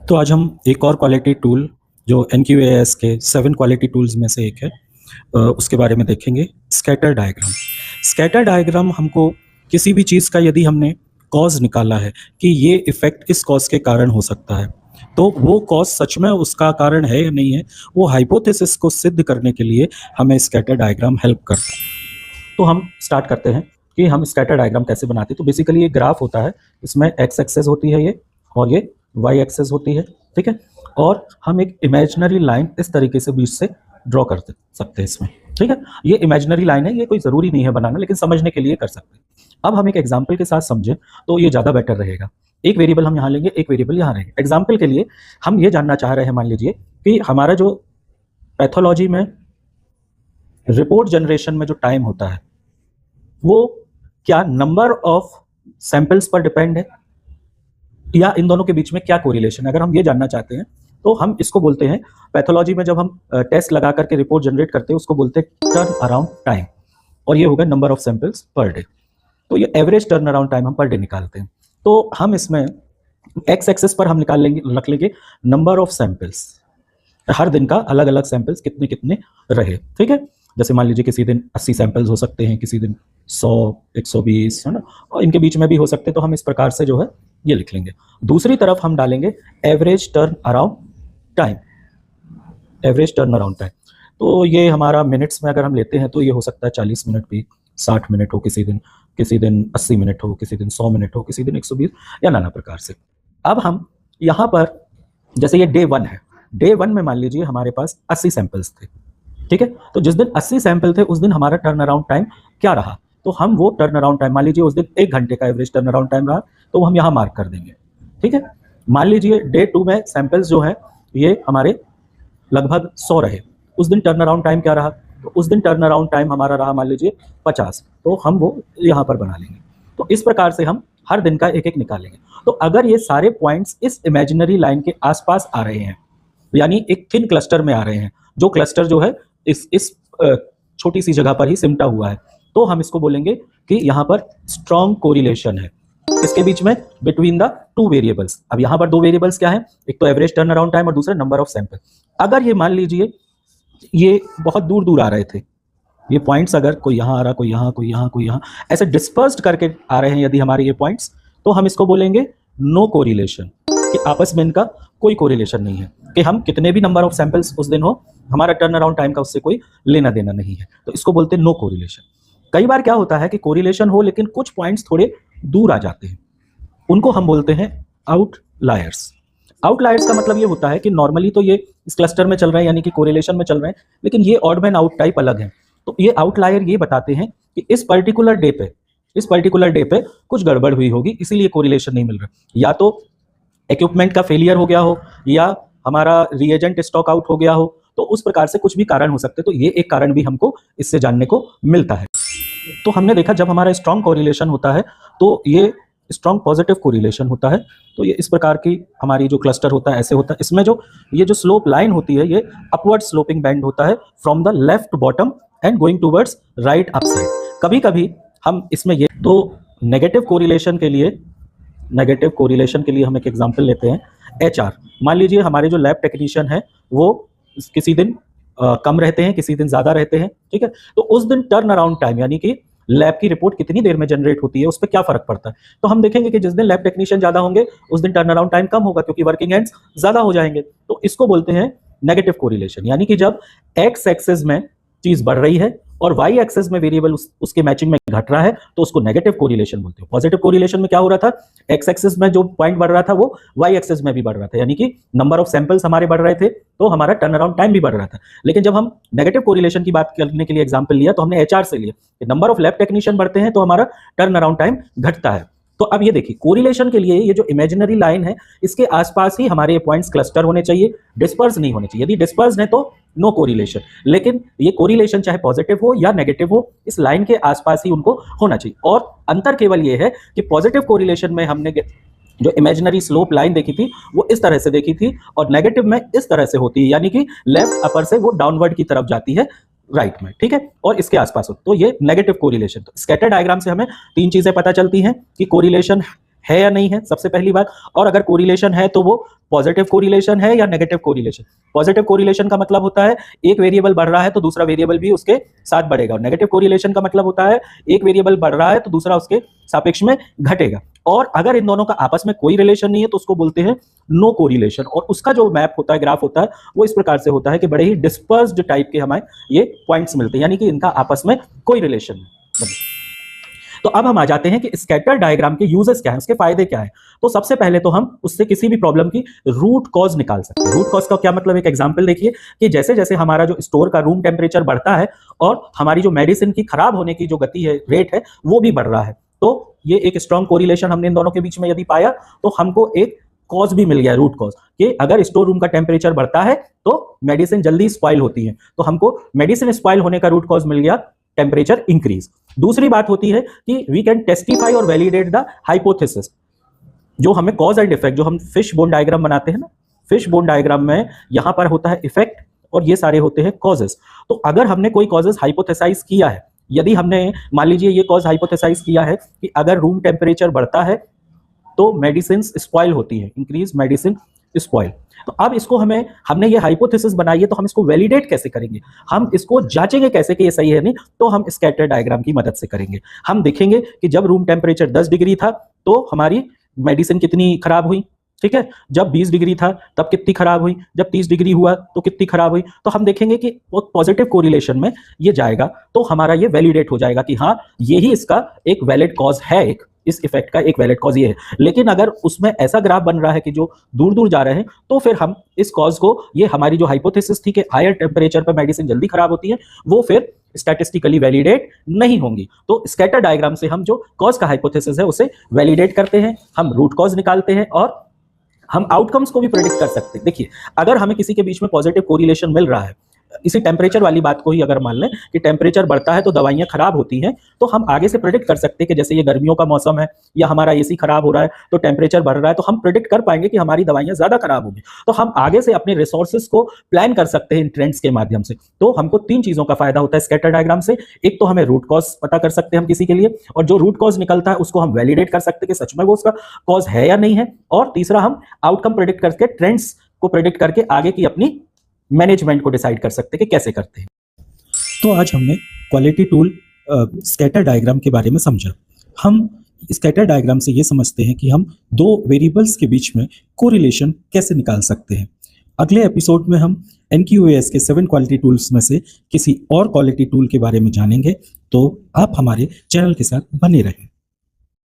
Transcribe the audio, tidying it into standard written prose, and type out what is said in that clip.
तो आज हम एक और क्वालिटी टूल जो NQAS के 7 क्वालिटी टूल्स में से एक है उसके बारे में देखेंगे। Scatter diagram. स्कैटर डायग्राम हमको किसी भी चीज़ का यदि हमने कॉज निकाला है कि ये इफ़ेक्ट इस कॉज के कारण हो सकता है, तो वो कॉज सच में उसका कारण है या नहीं है, वो हाइपोथेसिस को सिद्ध करने के लिए हमें स्कैटर डायग्राम हेल्प करता है। तो हम स्टार्ट करते हैं कि हम स्कैटर डायग्राम कैसे बनाते हैं। तो बेसिकली ये ग्राफ होता है, इसमें एक्स एक्सेस होती है ये और ये वाई एक्सेस होती है, ठीक है। और हम एक इमेजिनरी लाइन इस तरीके से बीच से ड्रॉ कर सकते हैं इसमें, ठीक है। ये इमेजिनरी लाइन है, ये कोई ज़रूरी नहीं है बनाना, लेकिन समझने के लिए कर सकते हैं। अब हम एक एग्जाम्पल के साथ समझें तो ये ज़्यादा बेटर रहेगा। एक वेरिएबल हम यहाँ लेंगे, एक वेरिएबल यहाँ रहेगा। एग्जाम्पल के लिए हम ये जानना चाह रहे हैं, मान लीजिए कि हमारा जो पैथोलॉजी में रिपोर्ट जनरेशन में जो टाइम होता है वो क्या नंबर ऑफ सैंपल्स पर डिपेंड है या इन दोनों के बीच में क्या कोरिलेशन है। अगर हम ये जानना चाहते हैं तो हम इसको बोलते हैं, पैथोलॉजी में जब हम टेस्ट लगा करके रिपोर्ट जनरेट करते हैं उसको बोलते हैं टर्न अराउंड टाइम, और ये होगा number of samples per day. तो ये एवरेज टर्न अराउंड टाइम हम पर डे निकालते हैं। तो हम इसमें एक्स एक्सेस पर हम निकाल लेंगे, रख लेंगे नंबर ऑफ सैंपल्स, हर दिन का अलग अलग सैंपल्स कितने कितने रहे, ठीक है। जैसे मान लीजिए किसी दिन 80 सैंपल्स हो सकते हैं, किसी दिन 100, 120, है ना, और इनके बीच में भी हो सकते हैं। तो हम इस प्रकार से जो है ये लिख लेंगे। दूसरी तरफ हम डालेंगे average turn around time, average turn around time. तो ये हमारा मिनट्स में अगर हम लेते हैं तो ये हो सकता है 40 मिनट भी, 60 मिनट हो किसी दिन 80 मिनट हो, किसी दिन 100 मिनट हो, किसी दिन 120, या नाना प्रकार से। अब हम यहाँ पर जैसे ये डे 1 है, डे 1 में मान लीजिए हमारे पास 80 सैंपल्स थे, ठीक है। तो जिस दिन 80 सैंपल थे उस दिन हमारा टर्न अराउंड टाइम क्या रहा, तो हम वो टर्न अराउंड टाइम, मान लीजिए उस दिन 1 घंटे का एवरेज टर्न अराउंड टाइम रहा, तो हम यहाँ मार्क कर देंगे, ठीक है। मान लीजिए डे 2 में सैंपल्स जो है ये हमारे लगभग 100 रहे, उस दिन टर्न अराउंड टाइम क्या रहा, तो उस दिन टर्न अराउंड टाइम हमारा रहा मान लीजिए 50, तो हम वो यहाँ पर बना लेंगे। तो इस प्रकार से हम हर दिन का एक एक निकालेंगे। तो अगर ये सारे पॉइंट्स इस इमेजिनरी लाइन के आसपास आ रहे हैं, यानी एक थिन क्लस्टर में आ रहे हैं, जो क्लस्टर जो है इस छोटी सी जगह पर ही सिमटा हुआ है, तो हम इसको बोलेंगे कि यहाँ पर स्ट्रॉन्ग कोरिलेशन है इसके बीच में बिटवीन द 2 वेरिएबल्स। अब यहाँ पर 2 वेरिएबल्स क्या है, एक तो एवरेज टर्न अराउंड टाइम और दूसरा नंबर ऑफ सैंपल। अगर ये मान लीजिए ये बहुत दूर दूर आ रहे थे, ये पॉइंट्स अगर कोई यहाँ आ रहा, कोई यहाँ, कोई यहाँ, कोई यहाँ, ऐसे डिस्पर्स्ड करके आ रहे हैं यदि हमारे ये पॉइंट्स, तो हम इसको बोलेंगे नो कोरिलेशन, कि आपस में इनका कोई कोरिलेशन नहीं है, कि हम कितने भी नंबर ऑफ सैंपल्स उस दिन हो, हमारा टर्न अराउंड टाइम का उससे कोई लेना देना नहीं है। तो इसको बोलते हैं नो कोरिलेशन। कई बार क्या होता है कि कोरिलेशन हो लेकिन कुछ पॉइंट्स थोड़े दूर आ जाते हैं, उनको हम बोलते हैं आउटलायर्स। आउटलायर्स का मतलब ये होता है कि नॉर्मली तो ये इस क्लस्टर में चल रहे हैं, यानी कि कोरिलेशन में चल रहे हैं, लेकिन ये ऑड मैन आउट टाइप अलग है। तो ये आउटलायर ये बताते हैं कि इस पर्टिकुलर डे पे कुछ गड़बड़ हुई होगी, इसीलिए कोरिलेशन नहीं मिल रहा। या तो इक्विपमेंट का फेलियर हो गया हो, या हमारा रिएजेंट स्टॉक आउट हो गया हो, तो उस प्रकार से कुछ भी कारण हो सकते हैं। तो ये एक कारण भी हमको इससे जानने को मिलता है। तो हमने देखा जब हमारा स्ट्रॉन्ग कोरिलेशन होता है तो ये स्ट्रॉन्ग पॉजिटिव कोरिलेशन होता है। तो ये इस प्रकार की हमारी जो क्लस्टर होता है ऐसे होता है। इसमें जो ये जो स्लोप लाइन होती है ये अपवर्ड स्लोपिंग बैंड होता है from the left bottom and going towards right upside. कभी कभी हम इसमें ये, तो नेगेटिव कोरिलेशन के लिए हम एक एग्जांपल लेते हैं, HR। मान लीजिए हमारे जो लैब टेक्नीशियन है वो किसी दिन कम रहते हैं, किसी दिन ज़्यादा रहते हैं, ठीक है। तो उस दिन टर्न अराउंड टाइम, यानी कि लैब की रिपोर्ट कितनी देर में जनरेट होती है, उस पर क्या फर्क पड़ता है। तो हम देखेंगे कि जिस दिन लैब टेक्नीशियन ज़्यादा होंगे उस दिन टर्न अराउंड टाइम कम होगा, क्योंकि वर्किंग एंड्स ज़्यादा हो जाएंगे। तो इसको बोलते हैं नेगेटिव कोरिलेशन, यानी कि जब एक्स एक्सेस में चीज़ बढ़ रही है और वाई एक्सेस में वेरिएबल उसके मैचिंग में घट रहा है, तो उसको नेगेटिव कोरिलेशन बोलते हैं। पॉजिटिव कोरिलेशन में क्या हो रहा था, एक्स एक्सेस में जो पॉइंट बढ़ रहा था वो वाई एक्सेस में भी बढ़ रहा था, यानी कि नंबर ऑफ सैंपल्स हमारे बढ़ रहे थे, तो हमारा टर्न अराउंड टाइम भी बढ़ रहा था। लेकिन जब हम नेगेटिव कोरिलेशन की बात करने के लिए एग्जांपल लिया तो हमने HR से लिया कि नंबर ऑफ लैब टेक्नीशियन बढ़ते हैं तो हमारा टर्न अराउंड टाइम घटता है। तो अब ये देखिए, कोरिलेशन के लिए ये जो इमेजिनरी लाइन है इसके आसपास ही हमारे ये पॉइंट्स क्लस्टर होने चाहिए, डिस्पर्स नहीं होने चाहिए। यदि डिस्पर्स है तो नो कोरिलेशन, लेकिन ये कोरिलेशन चाहे पॉजिटिव हो या नेगेटिव हो, इस लाइन के आसपास ही उनको होना चाहिए। और अंतर केवल ये है कि पॉजिटिव कोरिलेशन में हमने जो इमेजिनरी स्लोप लाइन देखी थी वो इस तरह से देखी थी, और नेगेटिव में इस तरह से होती है, यानी कि लेफ्ट अपर से वो डाउनवर्ड की तरफ जाती है राइट में, ठीक है, और इसके आसपास हो। तो ये नेगेटिव कोरिलेशन। तो स्कैटर डायग्राम से हमें 3 चीजें पता चलती हैं कि कोरिलेशन है या नहीं है, सबसे पहली बात। और अगर कोरिलेशन है तो वो पॉजिटिव कोरिलेशन है या नेगेटिव कोरिलेशन। पॉजिटिव कोरिलेशन का मतलब होता है एक वेरिएबल बढ़ रहा है तो दूसरा वेरिएबल भी उसके साथ बढ़ेगा, और नेगेटिव कोरिलेशन का मतलब होता है एक वेरिएबल बढ़ रहा है तो दूसरा उसके सापेक्ष में घटेगा। और अगर इन दोनों का आपस में कोई रिलेशन नहीं है तो उसको बोलते हैं नो कोरिलेशन। और उसका जो मैप होता है, ग्राफ होता है, वो इस प्रकार से होता है कि बड़े ही डिस्पर्स्ड टाइप के हमें ये पॉइंट्स मिलते हैं, यानी कि इनका आपस में कोई रिलेशन नहीं। तो अब हम आ जाते हैं कि स्कैटर डायग्राम के यूजेस क्या है, उसके फायदे क्या है। तो सबसे पहले तो हम उससे किसी भी प्रॉब्लम की रूट कॉज निकाल सकते हैं। रूट कॉज का क्या मतलब, एक एग्जांपल देखिए कि जैसे जैसे हमारा जो स्टोर का रूम टेम्परेचर बढ़ता है और हमारी जो मेडिसिन की खराब होने की जो गति है, रेट है, वो भी बढ़ रहा है, तो ये एक स्ट्रॉन्ग कोरिलेशन हमने इन दोनों के बीच में यदि पाया तो हमको एक कॉज भी मिल गया, रूट कॉज, कि अगर स्टोर रूम का टेम्परेचर बढ़ता है तो मेडिसिन जल्दी स्पॉइल होती है, तो हमको मेडिसिन स्पॉइल होने का रूट कॉज मिल गया टेम्परेचर इंक्रीज। दूसरी बात होती है कि वी कैन टेस्टिफाई और वैलिडेट द हाइपोथेसिस। जो हमें कॉज एंड इफेक्ट, जो हम फिश बोन डायग्राम बनाते हैं ना, फिश बोन डायग्राम में यहां पर होता है इफेक्ट और ये सारे होते हैं कॉजेस। तो अगर हमने कोई कॉजेस हाइपोथेसाइज किया है, यदि हमने मान लीजिए ये कॉज हाइपोथेसाइज किया है कि अगर रूम टेम्परेचर बढ़ता है तो मेडिसिन स्पॉइल होती है, इंक्रीज मेडिसिन स्पॉइल। तो अब इसको हमने ये हाइपोथेसिस बनाई है, तो हम इसको वैलिडेट कैसे करेंगे, हम इसको जांचेंगे कैसे कि ये सही है नहीं, तो हम स्कैटर डायग्राम की मदद से करेंगे। हम देखेंगे कि जब रूम टेम्परेचर 10 डिग्री था तो हमारी मेडिसिन कितनी खराब हुई, ठीक है, जब 20 डिग्री था तब कितनी खराब हुई, जब 30 डिग्री हुआ तो कितनी खराब हुई। तो हम देखेंगे कि वो पॉजिटिव कोरिलेशन में ये जाएगा तो हमारा ये वैलिडेट हो जाएगा कि हाँ, यही इसका एक वैलिड कॉज है, एक इस इफेक्ट का एक वैलिड कॉज ये है। लेकिन अगर उसमें ऐसा ग्राफ बन रहा है कि जो दूर दूर जा रहे हैं, तो फिर हम इस कॉज को, ये हमारी जो हाइपोथेसिस थी कि हायर टेम्परेचर पर मेडिसिन जल्दी खराब होती है, वो फिर स्टैटिस्टिकली वैलिडेट नहीं होंगी। तो स्कैटर डायग्राम से हम जो कॉज का हाइपोथेसिस है उसे वैलिडेट करते हैं, हम रूट कॉज निकालते हैं और हम आउटकम्स को भी प्रेडिक्ट कर सकते हैं। देखिए, अगर हमें किसी के बीच में पॉजिटिव कोरिलेशन मिल रहा है, इसी टेम्परेचर वाली बात को ही अगर मान लें कि टेम्परेचर बढ़ता है तो दवाइयां खराब होती हैं, तो हम आगे से प्रेडिक्ट कर सकते हैं कि जैसे ये गर्मियों का मौसम है या हमारा एसी खराब हो रहा है तो टेम्परेचर बढ़ रहा है, तो हम प्रेडिक्ट कर पाएंगे कि हमारी दवाइयां ज्यादा खराब होगी। तो हम आगे से अपने रिसोर्सेज को प्लान कर सकते हैं इन ट्रेंड्स के माध्यम से। तो हमको 3 चीजों का फायदा होता है स्कैटर डायग्राम से। एक तो हमें रूट कॉज पता कर सकते हैं हम किसी के लिए, और जो रूट कॉज निकलता है उसको हम वैलिडेट कर सकते हैं कि सच में वो उसका कॉज है या नहीं है। और तीसरा, हम आउटकम प्रेडिक्ट करके, ट्रेंड्स को प्रेडिक्ट करके आगे की अपनी मैनेजमेंट को डिसाइड कर सकते हैं कि कैसे करते हैं। तो आज हमने क्वालिटी टूल स्कैटर डायग्राम के बारे में समझा। हम स्कैटर डायग्राम से ये समझते हैं कि हम 2 वेरिएबल्स के बीच में कोरिलेशन कैसे निकाल सकते हैं। अगले एपिसोड में हम NQAS के 7 क्वालिटी टूल्स में से किसी और क्वालिटी टूल के बारे में जानेंगे। तो आप हमारे चैनल के साथ बने रहें।